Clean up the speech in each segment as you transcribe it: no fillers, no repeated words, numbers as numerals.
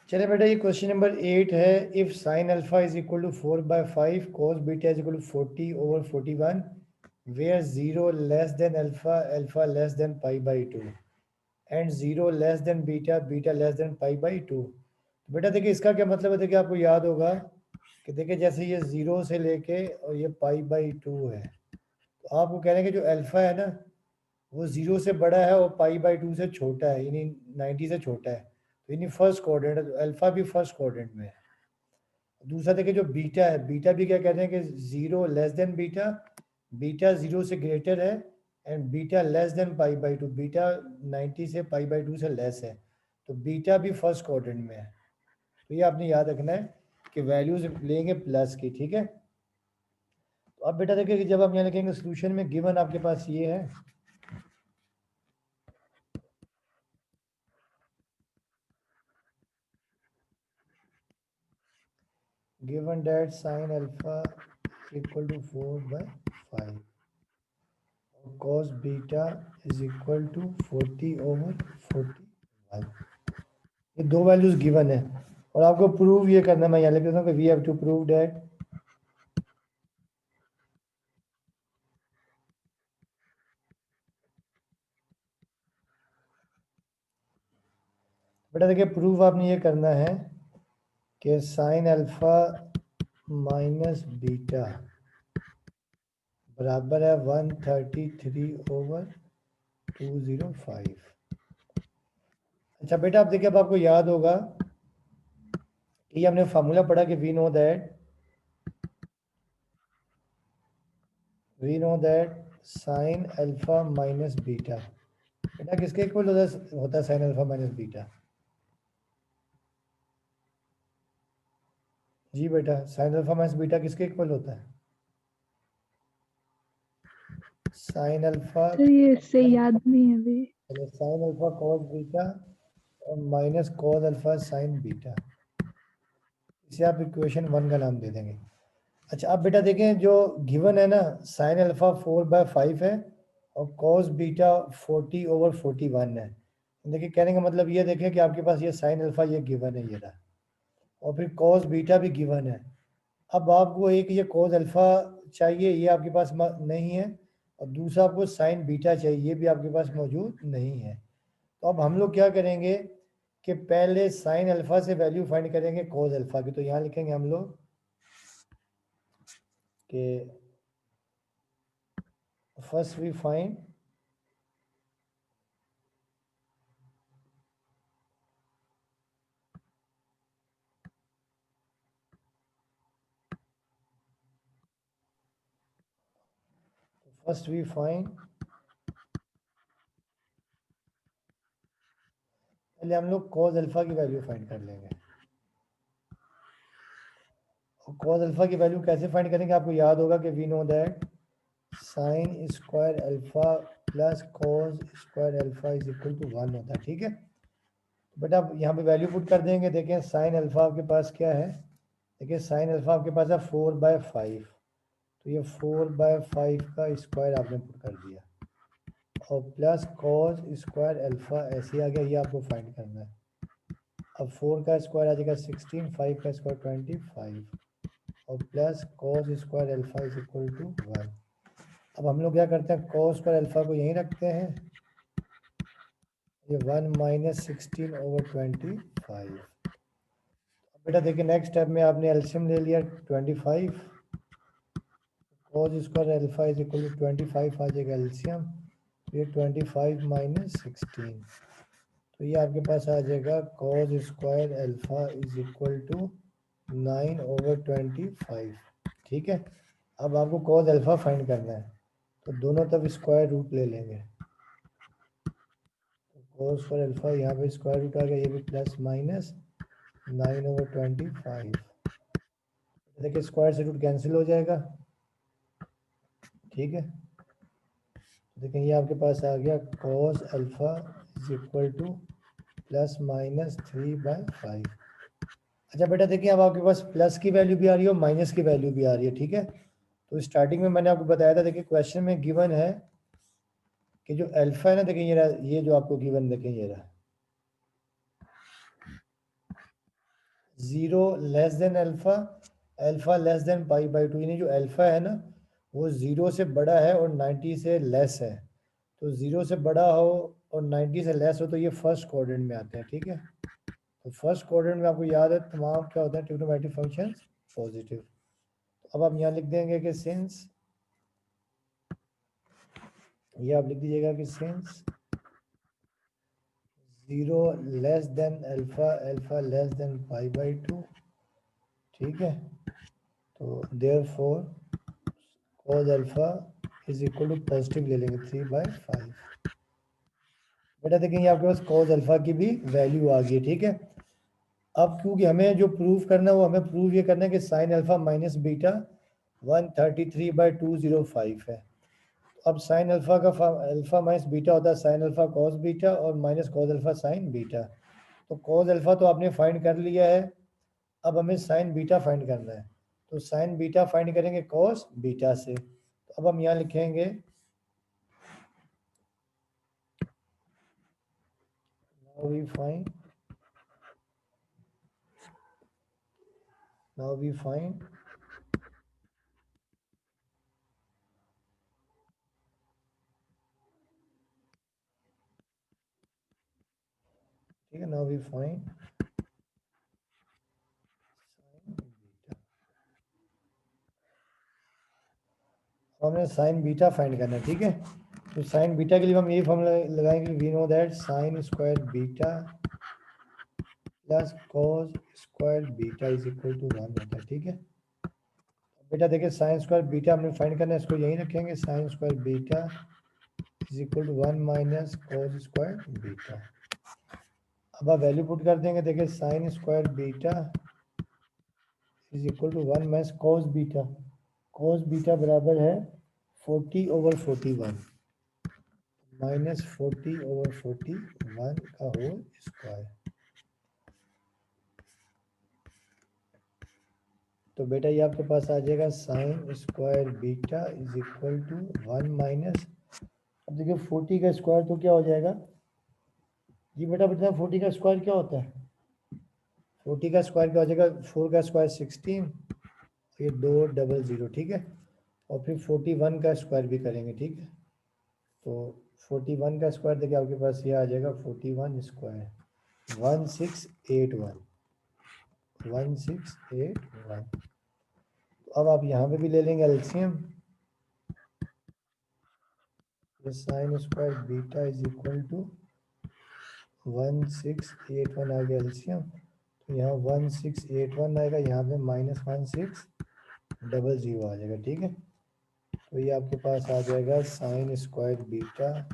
चले बेटा, ये क्वेश्चन नंबर 8 है। If sine alpha is equal to 4/5 cos beta is equal to 40/41 where 0 less than alpha, alpha less than π/2 and 0 less than beta, beta less than π/2। तो बेटा देखिए इसका क्या मतलब है। देखिए आपको याद होगा कि देखिए जैसे ये 0 से लेके और ये π/2 है, तो आपको कह रहे हैं कि जो अल्फा है ना वो 0 से बड़ा है और π/2 से छोटा है, यानी 90 से छोटा है। तो यानी फर्स्ट क्वाड्रेंट है, तो अल्फा भी फर्स्ट क्वाड्रेंट में है। दूसरा देखिए जो बीटा है, बीटा भी क्या कहते हैं कि 0 लेस देन बीटा, बीटा 0 से ग्रेटर है and beta less than π/2, beta 90 से π/2 से लेस है, तो बीटा भी फर्स्ट क्वाड्रेंट में है। तो ये आपने याद रखना है कि वैल्यूज लेंगे प्लस की, ठीक है। तो अब बेटा देखिए कि जब आप यहाँ लिखेंगे सोल्यूशन में, गिवन आपके पास ये है, given that sin alpha is equal to 4/5 और cos beta is equal to 40/41, ये दो वैल्यूज गिवन है और आपको प्रूव ये करना है। मैं यहाँ लिख देता हूँ कि we have to prove that बेटा देखिए प्रूव आपने ये करना है कि साइन अल्फा माइनस बीटा बराबर है 133/205। अच्छा बेटा आप देखिए, अब आपको याद होगा कि हमने फार्मूला पढ़ा कि we know that sine alpha minus beta बेटा किसके इक्वल होता है साइन अल्फा माइनस बीटा? जी बेटा, साइन अल्फा माइनस बीटा किसके इक्वल होता है? साइन अल्फा, सर ये इससे याद नहीं है अभी। साइन अल्फा कॉस बीटा और minus cos alpha sine beta, इसे आप इक्वेशन 1 का नाम दे देंगे। अच्छा अब बेटा देखें, जो गिवन है ना साइन अल्फा 4/5 है और कॉस बीटा 40/41 है। देखिए कहने का मतलब ये देखें कि आपके पास ये साइन अल्फा ये गिवन है, ये रहा, और फिर कॉस बीटा भी गिवन है। अब आपको एक ये कॉस अल्फा चाहिए, ये आपके पास नहीं है, और दूसरा आपको साइन बीटा चाहिए, ये भी आपके पास मौजूद नहीं है। तो अब हम लोग क्या करेंगे कि पहले साइन अल्फा से वैल्यू फाइंड करेंगे कॉस अल्फा की। तो यहाँ लिखेंगे हम लोग कि फर्स्ट वी फाइंड पहले हम लोग कॉस अल्फा की वैल्यू फाइंड कर लेंगे। और कॉस अल्फा की वैल्यू कैसे फाइंड करेंगे? आपको याद होगा कि we know that sine square alpha plus cos square alpha is equal to 1 होता है, ठीक है। बट आप यहाँ पे वैल्यू पुट कर देंगे। देखें साइन अल्फा आपके पास क्या है, देखिए साइन अल्फा आपके पास है 4/5, तो ये 4/5 का स्क्वायर आपने पुट कर दिया और प्लस कॉस स्क्वायर अल्फा ऐसे आ गया, ये आपको फाइंड करना है। अब 4 का स्क्वायर आ जाएगा 16, 5 का स्क्वायर 25 और plus cos square alpha is equal to 1। अब हम लोग क्या करते हैं, कॉस स्क्वायर अल्फा को यहीं रखते हैं, ये 1 माइनस 16/25। बेटा देखिए नेक्स्ट स्टेप में आपने एलसीएम ले लिया 25, cos square alpha is equal to 25 आ जाएगा एलसीएम, तो ये 25 माइनस 16, तो ये आपके पास आ जाएगा cos square alpha is equal to 9/25, ठीक है। अब आपको कॉस अल्फा फाइंड करना है, तो दोनों तरफ स्क्वायर रूट ले लेंगे। तो कॉस स्क्वायर अल्फा यहाँ पे स्क्वायर रूट आ गया, ये भी प्लस माइनस 9/25। देखिए स्क्वायर से रूट कैंसिल हो जाएगा, ठीक है। देखिए ये आपके पास आ गया cos alpha is equal two plus minus 3/5। अच्छा बेटा देखिए अब आपके पास प्लस की वैल्यू भी आ रही है और माइनस की वैल्यू भी आ रही है, ठीक है। तो स्टार्टिंग में मैंने आपको बताया था, देखिए क्वेश्चन में गिवन है कि जो अल्फा है ना, देखिए ये जो आपको गिवन, देखिए ये रहा, 0 less than alpha, alpha less than pi by 2, यानी जो अल्फा है ना वो 0 से बड़ा है और 90 से लेस है। तो 0 से बड़ा हो और 90 से लेस हो तो ये फर्स्ट क्वाड्रेंट में आते हैं, ठीक है। तो फर्स्ट क्वाड्रेंट में आपको याद है तमाम क्या होता है ट्रिग्नोमेट्रिक फंक्शंस पॉजिटिव। तो अब आप यहाँ लिख देंगे कि सिंस, ये आप लिख दीजिएगा कि since 0 less than alpha, alpha less than pi by 2, ठीक है। तो therefore cos alpha is equal to positive ले लेंगे 3/5। बेटा देखेंगे आपके पास cos अल्फा की भी वैल्यू आ गई है, ठीक है। अब क्योंकि हमें जो प्रूव करना है वो हमें प्रूव ये करना है कि साइन अल्फा माइनस बीटा 133/205 है। अब साइन अल्फा का अल्फा माइनस बीटा होता है साइन अल्फा कॉस बीटा और minus cos alpha sine beta. तो कॉस अल्फा तो आपने फाइंड कर लिया है, अब हमें साइन बीटा फाइंड करना है। तो साइन बीटा फाइंड करेंगे कॉस बीटा से। तो अब हम यहाँ लिखेंगे now we find now we find ठीक है, now we find sin beta. हमने साइन बीटा फाइंड करना है, ठीक है। तो साइन बीटा के लिए हम यही फॉर्मूला लगाएंगे, we know that sine square beta plus cos square beta is equal to 1 होता है, ठीक है। बेटा देखिए साइन स्क्वायर बीटा हमने फाइंड करना है, इसको यहीं रखेंगे, sine square beta is equal to 1 minus cos square beta. अब आप वैल्यू पुट कर देंगे, देखिए sine square beta is equal to 1 minus cos beta, cos beta बराबर है 40/41 माइनस 40/41 का होल स्क्वायर। तो बेटा ये आपके पास आ जाएगा sine square beta is equal to 1 minus, अब देखिए 40 का स्क्वायर तो क्या हो जाएगा जी बेटा, बता 40 का स्क्वायर क्या होता है, 40 का स्क्वायर क्या हो जाएगा, 4 का स्क्वायर 16, ये 200, ठीक है। और फिर 41 का स्क्वायर भी करेंगे, ठीक है। तो 41 का स्क्वायर देखिए आपके पास ये आ जाएगा 41 स्क्वायर 1681 1681। तो अब आप यहाँ पे भी ले लेंगे LCM, sine square beta is equal to 1681 आ गया एलसीएम। तो यहाँ 1681 आएगा, यहाँ पे -1600 आ जाएगा, ठीक है। तो ये आपके पास आ जाएगा sine square beta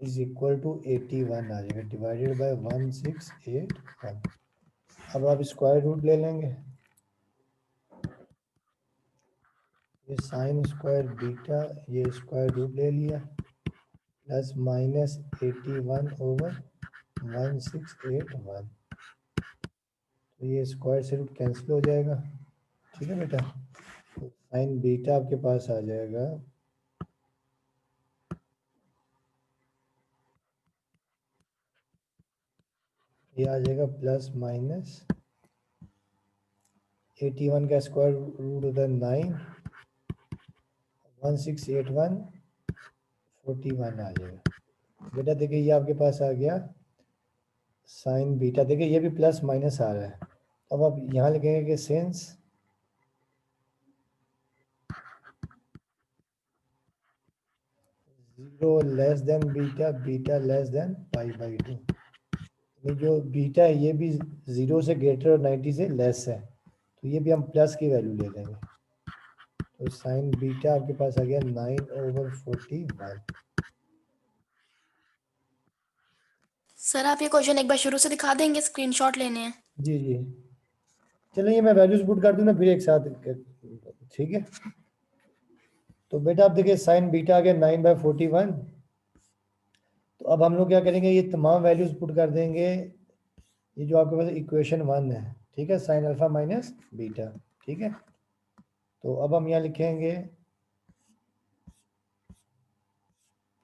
is equal to 81 आ जाएगा डिवाइडेड बाय 1681। अब आप स्क्वायर रूट ले लेंगे, ये साइन स्क्वायर बीटा ये स्क्वायर रूट ले लिया प्लस -81/1681, तो ये स्क्वायर से रूट कैंसिल हो जाएगा, ठीक है बेटा। तो साइन बीटा आपके पास आ जाएगा ये आ जाएगा प्लस माइनस 81 का स्क्वायर रूट होता है 9, 1681 41 आ जाएगा। बेटा देखिए ये आपके पास आ गया साइन बीटा, देखिए ये भी प्लस माइनस आ रहा है। अब आप यहाँ लिखेंगे कि since 0 less than beta, beta less than π/2, ये जो बीटा है ये भी 0 से ग्रेटर और 90 से लेस है, तो ये भी हम प्लस की वैल्यू ले लेंगे। तो साइन बीटा आपके पास आ गया 9/41। सर आप ये क्वेश्चन एक बार शुरू से दिखा देंगे, स्क्रीनशॉट लेने हैं। जी जी चलिए मैं वैल्यूज पुट कर दूँ ना फिर एक साथ, ठीक है। तो बेटा आप देखिए साइन बीटा आ गया 9/41। तो अब हम लोग क्या करेंगे, ये तमाम वैल्यूज पुट कर देंगे, ये जो आपके पास इक्वेशन 1 है, ठीक है, साइन अल्फा माइनस बीटा, ठीक है। तो अब हम यहाँ लिखेंगे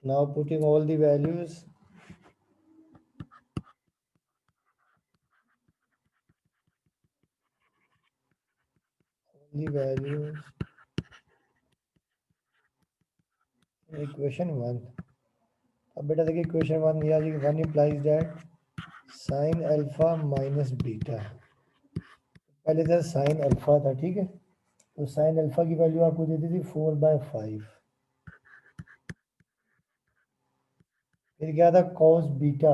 now putting all the values the values equation 1। अब बेटा देखिए इक्वेशन 1 या 1 implies that sin alpha minus beta, पहले था sin अल्फा था, ठीक है, तो sin अल्फा की वैल्यू आपको दे दी थी 4/5। फिर क्या था cos बीटा,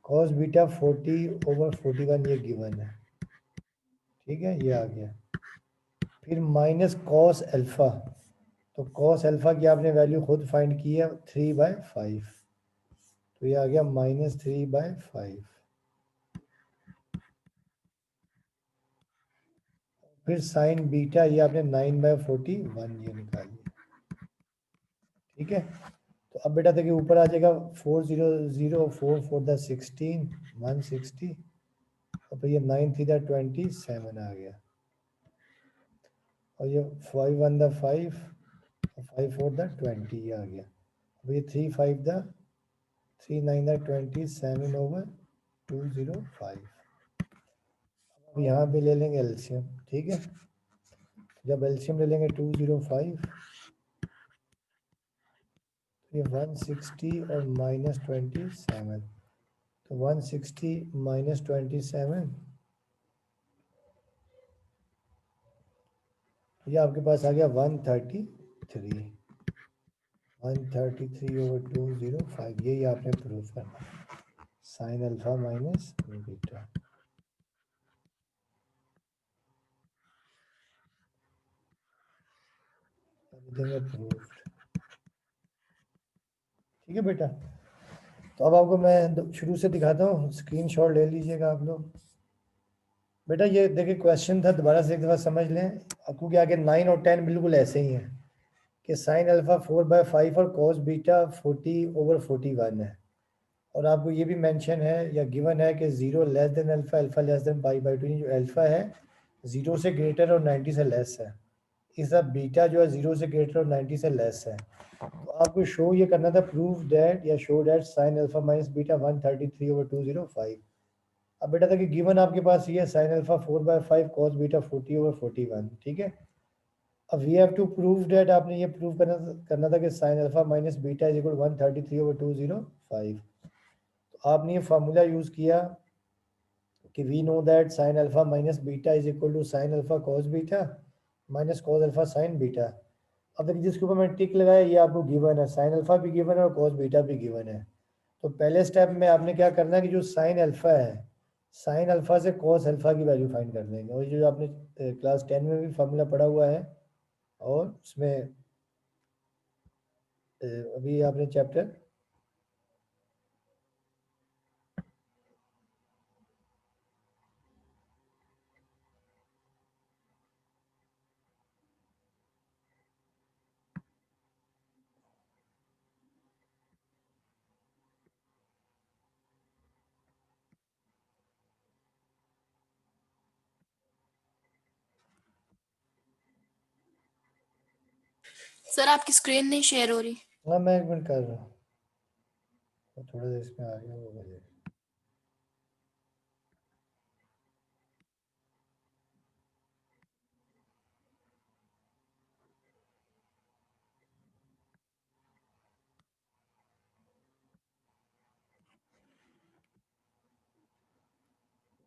cos बीटा 40/41 ये गिवन है, ठीक है, ये आ गया। फिर माइनस cos अल्फा, तो cos अल्फा की आपने वैल्यू खुद फाइंड की है 3/5, तो ये आ गया -3/5। फिर साइन बीटा ये आपने 9/41 ये निकाल लिया, ठीक है। तो अब बेटा देखिए ऊपर आ जाएगा 400 4 16 160, और फिर ये 9 3 27 आ गया, और ये 5 1 5 और 5 4 20 ये आ गया। अब ये 3 5 3 9 27/205। अब यहाँ पे ले लेंगे एलसीएम, ठीक है। जब एलसीएम ले लेंगे 205, ये 160 और -27, तो 160 -27 ये आपके पास आ गया 133, 133/205, यही आपने प्रूफ करना, sign alpha minus beta. Proof, ठीक है बेटा। तो अब आपको मैं शुरू से दिखाता हूँ, स्क्रीनशॉट ले लीजिएगा आप लोग। बेटा ये देखिए क्वेश्चन था, दोबारा से एक दफ़ा समझ लें, क्योंकि आगे 9 और 10 बिल्कुल ऐसे ही हैं कि साइन अल्फा 4/5 और कॉस बीटा 40/41 है, और आपको ये भी मेंशन है या गिवन है कि 0 less than alpha, alpha less than π/2, जो अल्फा है 0 से ग्रेटर और 90 से लेस है, इस बीटा जो है 0 से ग्रेटर और 90 से लेस है। तो आपको शो ये करना था, प्रूफ दैट या show that sine alpha minus beta 133/205। अब बेटा देखिए गिवन आपके पास ये है साइन अल्फा 4/5 कॉस बीटा 40/41, ठीक है। अब we have to prove that, आपने ये प्रूव करना था कि sine alpha minus beta is equal 133/205। तो आपने ये फार्मूला यूज किया कि we know that sine alpha minus beta is equal to sine alpha cos beta minus cos alpha sine beta. अब देखिए जिसके ऊपर मैंने टिक लगाया ये आपको गिवन है, साइन अल्फा भी गिवन है और कॉस बीटा भी गिवन है। तो पहले स्टेप में आपने क्या करना है कि जो साइन अल्फा है, साइन अल्फा से कॉस अल्फा की वैल्यू फाइंड कर देंगे, और जो आपने क्लास 10 में भी फार्मूला पढ़ा हुआ है, और उसमें अभी आपने चैप्टर सर आपकी स्क्रीन नहीं शेयर हो रही। हाँ मैं एक मिनट कर रहा हूँ, तो थोड़ा सा इसमें आ गया वो वजह।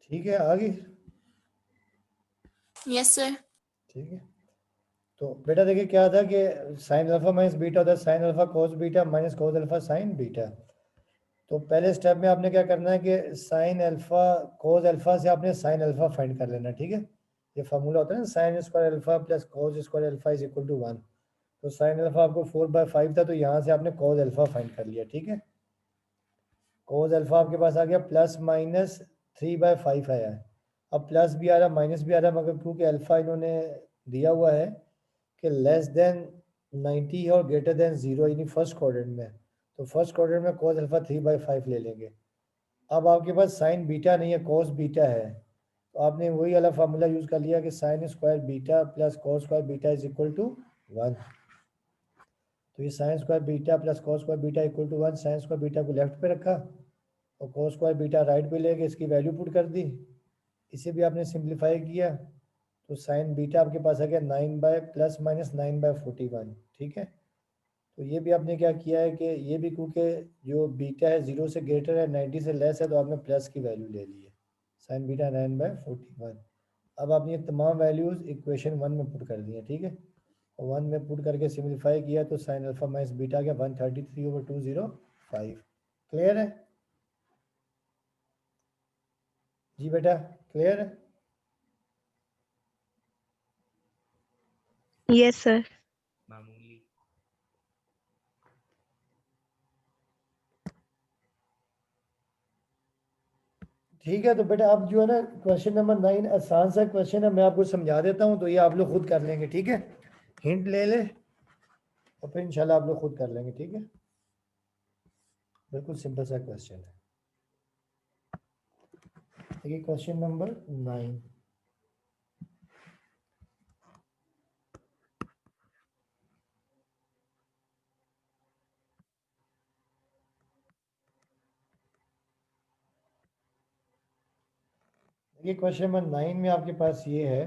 ठीक है आ गई, यस सर। ठीक है। तो बेटा देखिए क्या था कि साइन अल्फा माइनस बीटा होता है sine alpha cos beta minus cos alpha sine beta. तो पहले स्टेप में आपने क्या करना है कि साइन अल्फा कॉस अल्फा से आपने साइन अल्फा फाइंड कर लेना, ठीक है। ये फार्मूला होता है ना, sine square alpha plus cos square alpha is equal to 1। तो साइन अल्फा आपको 4/5 था, तो यहाँ से आपने कॉस अल्फा फाइंड कर लिया, ठीक है। कॉस अल्फा आपके पास आ गया +-3/5 आया है। अब प्लस भी आ रहा माइनस भी आ रहा, मगर क्योंकि अल्फा इन्होंने दिया हुआ है कि लेस देन 90 और ग्रेटर देन 0, यानी फर्स्ट क्वाड्रेंट में, तो फर्स्ट क्वाड्रेंट में कॉस अल्फा 3/5 ले लेंगे। अब आपके पास साइन बीटा नहीं है, कॉस बीटा है, तो आपने वही वाला फार्मूला यूज कर लिया कि sine square beta plus cos square beta is equal to 1। तो ये sine square beta plus cos square beta equal to 1, sine square beta को लेफ्ट पे रखा और कॉस स्क्वायर बीटा राइट पे लेके इसकी वैल्यू पुट कर दी, इसे भी आपने सिंप्लीफाई किया, तो साइन बीटा आपके पास आ गया 9 बाय प्लस माइनस 9/41, ठीक है। तो ये भी आपने क्या किया है कि ये भी क्योंकि जो बीटा है 0 से ग्रेटर है 90 से लेस है, तो आपने प्लस की वैल्यू ले ली है, साइन बीटा 9/41। अब आपने ये तमाम वैल्यूज इक्वेशन 1 में पुट कर दी हैं, ठीक है। और 1 में पुट करके सिम्प्लीफाई किया तो साइन अल्फा माइनस बीटा गया 133/205। क्लियर है जी बेटा, क्लियर है? Yes sir. मामूली। ठीक है, तो बेटा अब जो है ना क्वेश्चन नंबर 9 आसान सा क्वेश्चन है, मैं आपको समझा देता हूँ, तो ये आप लोग खुद कर लेंगे, ठीक है। हिंट ले ले और फिर इंशाल्लाह आप लोग खुद कर लेंगे, ठीक है। बिल्कुल सिंपल सा क्वेश्चन है। देखिए क्वेश्चन नंबर 9। देखिए क्वेश्चन नंबर 9 में आपके पास ये है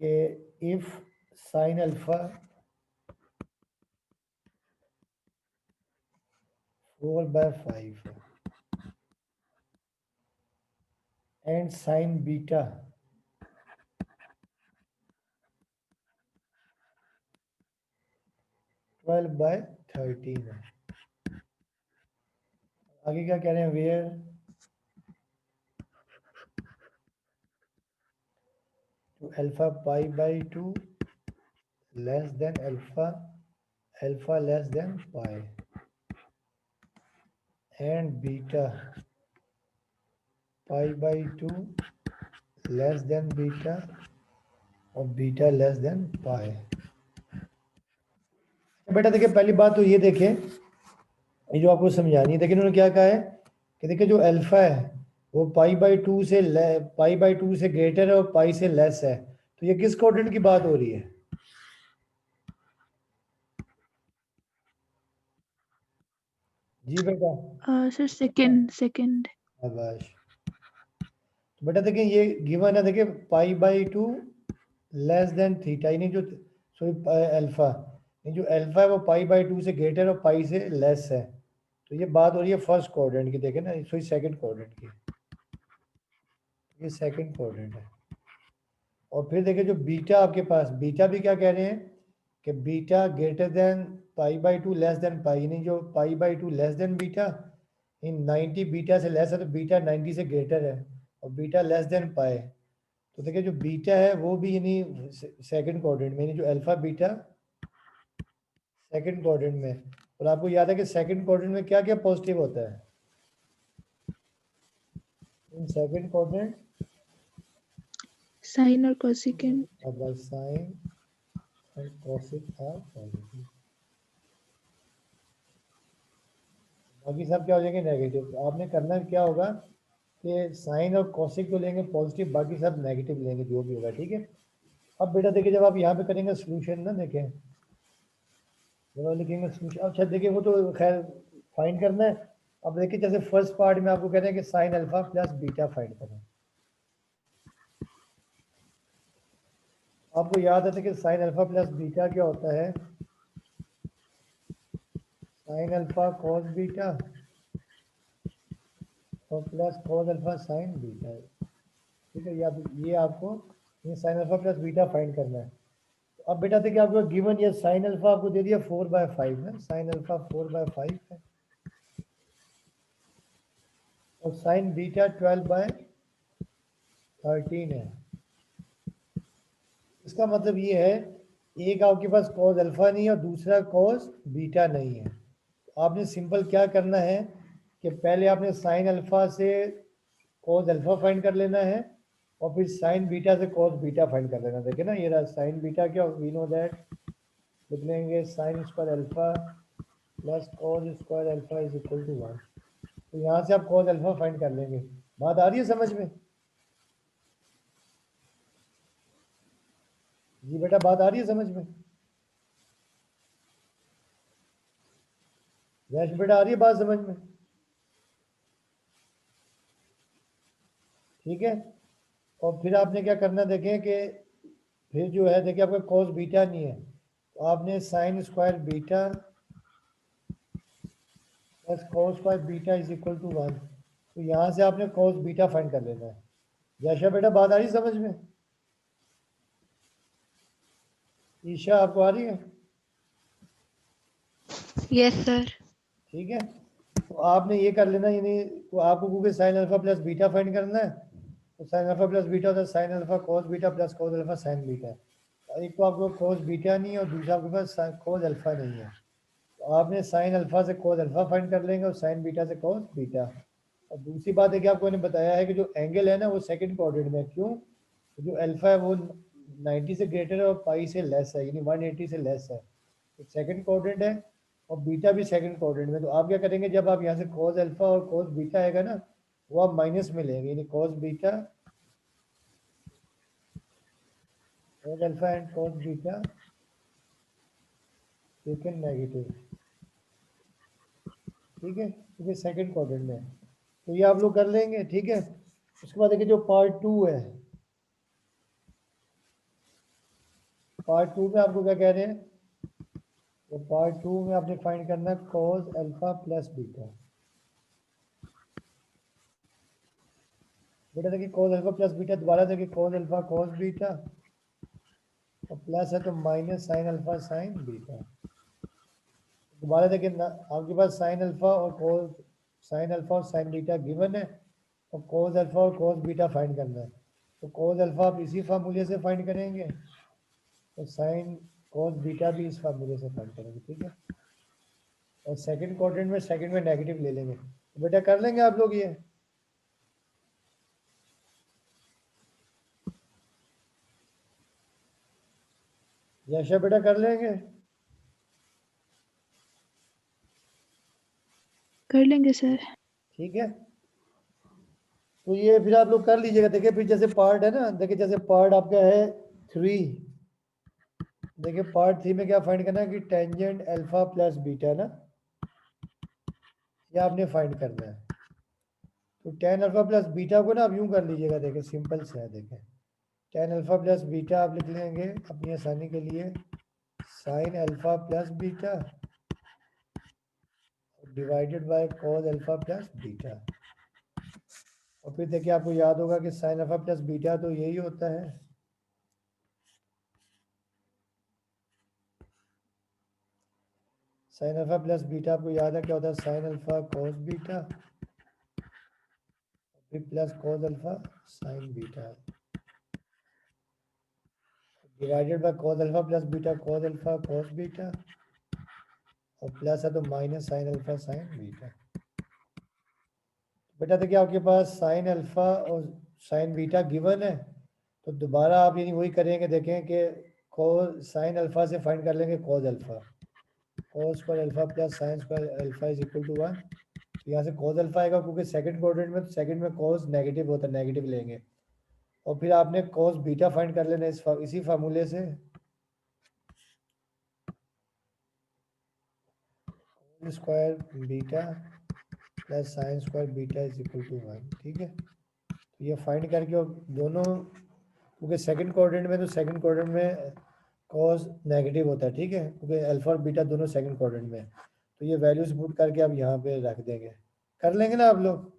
कि if sine alpha 4/5 and sin beta 12/13 है। आगे क्या कह रहे हैं, where to alpha pi/2 less than alpha less than pi and beta pi/2 less than beta और बीटा लेस देन पाई। बेटा देखिए पहली बात तो ये देखें, ये जो आपको समझानी है, देखिए उन्होंने क्या कहा है कि देखिए जो अल्फा है वो pi/2 से ग्रेटर है और पाई से लेस है, तो ये किस कोऑर्डिनेट की बात हो रही है? जी बेटा सर सेकंड। शाबाश। तो बेटा देखिए ये गिवन है, देखिए pi/2 लेस देन थीटा, यानी जो सॉरी अल्फा, जो अल्फा है वो pi/2 से ग्रेटर और पाई से लेस है, तो ये बात हो रही है फर्स्ट कोऑर्डिनेट की, देखें ना, सॉरी सेकंड कोऑर्डिनेट की, ये सेकंड कोऑर्डिनेट है। और फिर देखिए जो बीटा आपके पास, बीटा भी क्या कह रहे हैं कि beta greater than pi/2 less than pi, यानी जो pi/2 लेस देन बीटा इन 90 बीटा से लेस है, तो बीटा 90 से ग्रेटर है और बीटा लेस देन पाई। तो देखिए जो बीटा है वो भी यानी सेकंड कोऑर्डिनेट में, यानी जो अल्फा बीटा सेकंड कोऑर्डिनेट में। और आपको याद है कि सेकंड कोऑर्डिनेट में क्या क्या पॉजिटिव होता है इन सेकंड कोऑर्डिनेट? साइन और कोसिकेंट। साइन और कोसेक आर पॉजिटिव, बाकी सब क्या हो जाएंगे नेगेटिव। तो आपने करना क्या होगा कि साइन और कोसेक तो लेंगे पॉजिटिव, बाकी सब नेगेटिव लेंगे जो भी होगा, ठीक है। अब बेटा देखिए जब आप यहाँ पे करेंगे सोल्यूशन ना, देखें जब आप लिखेंगे सोल्यूशन, अच्छा देखिए वो तो खैर फाइंड करना है। अब देखिए जैसे फर्स्ट पार्ट में आपको कह रहे हैं कि sine alpha plus beta find करें। आपको याद है कि साइन अल्फा प्लस बीटा क्या होता है, साइन अल्फा कॉस बीटा और plus cos alpha sine beta, ठीक है। ये आपको ये sine alpha plus beta find करना है। तो अब बेटा देखिए आपको गिवन ये साइन अल्फा आपको दे दिया 4/5 है, साइन अल्फा 4/5 है और साइन बीटा 12/13 है। इसका मतलब ये है एक आपके पास कॉस अल्फा नहीं है और दूसरा कॉस बीटा नहीं है। तो आपने सिंपल क्या करना है कि पहले आपने साइन अल्फा से कॉस अल्फा फाइंड कर लेना है और फिर साइन बीटा से कॉस बीटा फाइंड कर लेना। देखिए ना ये रहा साइन बीटा, क्या वी नो दैट, लिख लेंगे sine square alpha plus cos square alpha is equal to 1। तो यहाँ से आप कॉस अल्फा फाइंड कर लेंगे। बात आ रही है समझ में? जी बेटा बात आ रही है समझ में? यश बेटा आ रही है बात समझ में? ठीक है। और फिर आपने क्या करना देखें कि फिर जो है देखिए आपका cos बीटा नहीं है, तो आपने sin square beta plus cos square beta is equal to 1, तो यहाँ से आपने cos बीटा फाइंड कर लेना है। जैसा बेटा बात आ रही समझ में? ईशा आपको आ रही है? Yes sir. ठीक है, तो आपने ये कर लेना, यानी तो आपको क्योंकि sine alpha plus beta find करना है, तो साइन अल्फा प्लस बीटा होता है sine alpha cos beta plus cos alpha sine beta. एक तो आपको कॉस बीटा नहीं है और दूसरा आपके पास कॉस अल्फा नहीं है, तो आपने साइन अल्फा से कॉस अल्फा फाइंड कर लेंगे और साइन बीटा से कॉस बीटा। और दूसरी बात है कि आपको मैंने बताया है कि जो एंगल है ना वो सेकंड क्वाड्रेंट में है। क्यों? तो जो अल्फा है वो 90 से ग्रेटर है और पाई से लेस है, यानी 180 से लेस है, तो सेकंड क्वाड्रेंट है, और बीटा भी सेकंड क्वाड्रेंट में। तो आप क्या करेंगे, जब आप यहाँ से कॉस अल्फा और कॉस बीटा आएगा ना वो आप माइनस में लेंगे, यानी cos beta cos alpha and cos beta second negative, ठीक है, क्योंकि सेकंड क्वाड्रेंट में है। तो ये आप लोग कर लेंगे, ठीक है। उसके बाद देखिए जो पार्ट 2 है, पार्ट 2 में आपको क्या कह रहे हैं, तो पार्ट 2 में आपने फाइंड करना है कॉस अल्फा प्लस बीटा। बेटा देखिए कॉस अल्फा प्लस बीटा, दोबारा देखिए कॉस अल्फा कॉस बीटा और प्लस है तो minus sine alpha sine beta. दोबारा देखिए ना, आपके पास साइन अल्फा और कॉस साइन अल्फा और साइन बीटा गिवन है, और कॉस अल्फा और कॉस बीटा फाइंड करना है। तो कॉस अल्फा आप इसी फार्मूले से फाइंड करेंगे, तो साइन कॉस बीटा भी इस फार्मूले से फाइंड करेंगे, ठीक है। और सेकंड क्वाड्रेंट में सेकंड में नेगेटिव ले लेंगे। तो बेटा कर लेंगे आप लोग ये? यशा बेटा कर लेंगे? कर लेंगे सर। ठीक है, तो ये फिर आप लोग कर लीजिएगा। देखिए फिर जैसे पार्ट है ना, देखिए जैसे पार्ट आपका है 3, देखिए पार्ट 3 में क्या फाइंड करना है कि टेंजेंट अल्फा प्लस बीटा ना, ये आपने फाइंड करना है। तो टेन अल्फा प्लस बीटा को ना आप यूं कर लीजिएगा, देखिए सिंपल से है, देखिए टेन अल्फा प्लस बीटा आप लिख लेंगे अपनी आसानी के लिए sine alpha plus beta divided by cos alpha plus beta. और फिर देखिए आपको याद होगा कि साइन अल्फा प्लस बीटा तो यही होता है, साइन अल्फा प्लस बीटा आपको याद है क्या होता है, साइन अल्फा कॉस बीटा फिर plus cos alpha sine beta divided by cos alpha plus beta cos alpha cos beta और प्लस है तो minus sine alpha sine beta. बेटा देखिए आपके पास साइन अल्फा और साइन बीटा गिवन है, तो दोबारा आप यानी वही करेंगे, देखें कि कॉस साइन अल्फा से फाइंड कर लेंगे cos alpha, cos square alpha plus sine square alpha is equal to 1। यहाँ से कॉस अल्फा आएगा क्योंकि सेकंड क्वाड्रेंट में, तो सेकंड में कॉस नेगेटिव होता है, नेगेटिव लेंगे। और फिर आपने कॉस बीटा फाइंड कर लेना इसी फार्मूले से, square beta plus sine square beta is equal to 1, ठीक है। तो ये फाइंड करके, और दोनों क्योंकि सेकंड क्वाड्रेंट में, तो सेकंड क्वाड्रेंट में कॉस नेगेटिव होता है, ठीक है, क्योंकि अल्फा और बीटा दोनों सेकंड क्वाड्रेंट में, तो ये वैल्यूज पुट करके आप यहाँ पे रख देंगे। कर लेंगे ना आप लोग?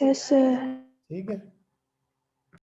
Yes sir. ठीक है।